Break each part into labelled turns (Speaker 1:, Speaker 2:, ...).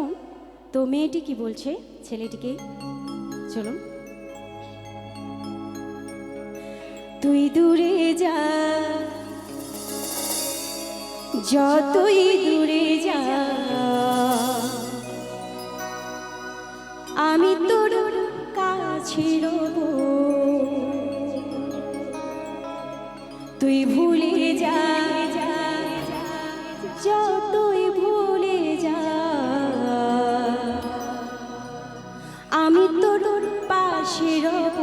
Speaker 1: তখন। তো মেয়েটি কি বলছে ছেলেটিকে, চলুন। তুই দূরে যা, যতই দূরে যা, আমি তোর কাছে রব। তুই ভুলে যা, যতই ভুলে যা, আমি তোর পাশে রব।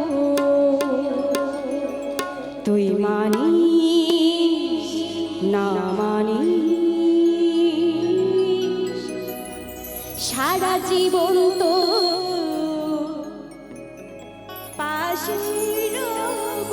Speaker 1: তুই মানিস না মানিস, সারা জীবন তো পাশে রব।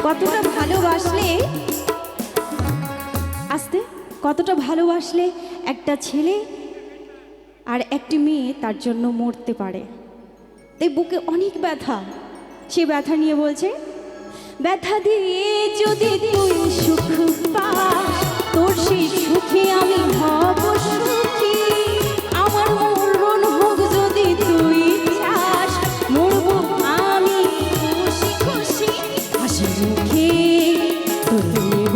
Speaker 1: কতটা ভালোবাসলে, আস্তে, কতটা ভালোবাসলে একটা ছেলে আর একটি মেয়ে তার জন্য মরতে পারে। তাই বুকে অনেক ব্যথা, সে ব্যথা নিয়ে বলছে, ব্যথা দিয়ে যদি তুই সুখ পাস, তোর সেই সুখে আমি হব সুখী। আমার মরণ হোক যদি তুই চাস, মরবো আমি খুশি খুশি। হাসি মুখে তোর নেব,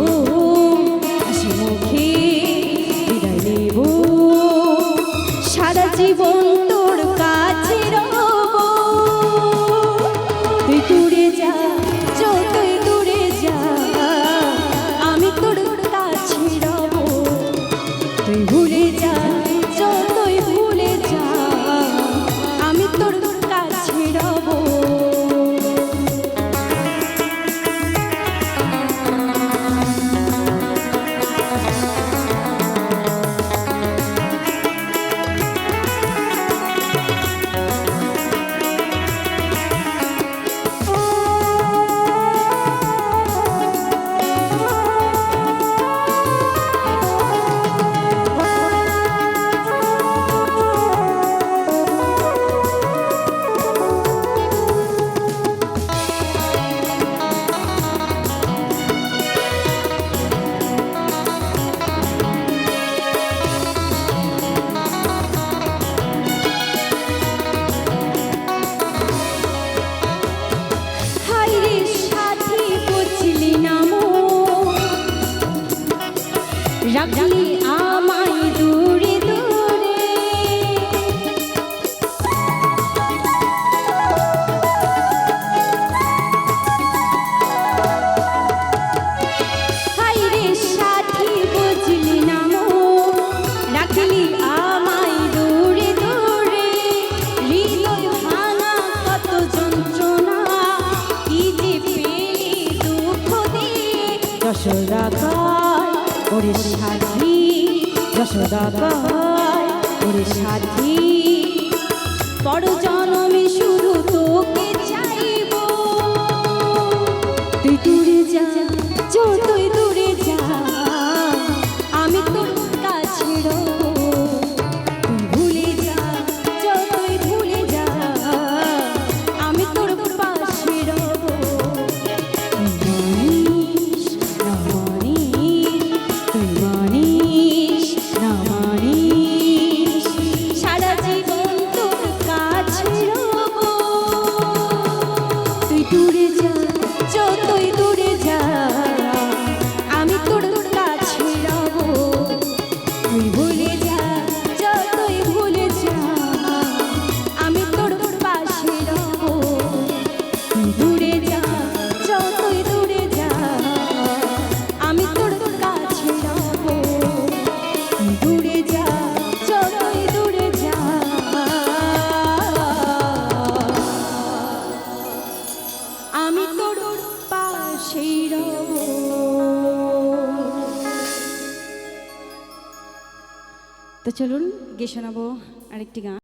Speaker 1: হাসি মুখে বিদায় নেব, সারা জীবন তোর কাছে রব। তুই দূরে যা, যতই দূরে যা, আমি তোর কাছে রব। তুই ভুলে যা, যতই ভুলে যা, আমি তোর কাছে রব। রাখলি আমায় দূরে দূরে। হায়রে সাথী বুঝলি না মোর, রাখলি আমায় দূরে দূরে। হৃদয় ভাঙা কত যন্ত্রণা, কি যে পেলি দুঃখ দিয়ে। যশোদা গায় ওরে সাথী, যশোদা গায় ওরে সাথী, পর জনমে শুধু তোকে চাইব। তুই দূরে যা, যতই দূরে যা, আমি তোর কাছে রব। তুই ভুলে যা, যতই ভুলে যা, আমি তোর পাশে রব। মানিস না মানিস, তুই মানিস না মানিস, সারা জীবন তোর কাছে রব। তুই দূরে যা, যতই দূরে যা, আমি তোর কাছে রব। তুই ভুলে যা, যতই ভুলে যা, আমি তোর পাশে রব। তুই দূরে যা, যতই দূরে যা, আমি তোর কাছে রব। তুই দূরে যা, যতই দূরে যা, আমি তোর পাশেই রব। তো চলুন গিয়ে শোনাবো আরেকটি গান।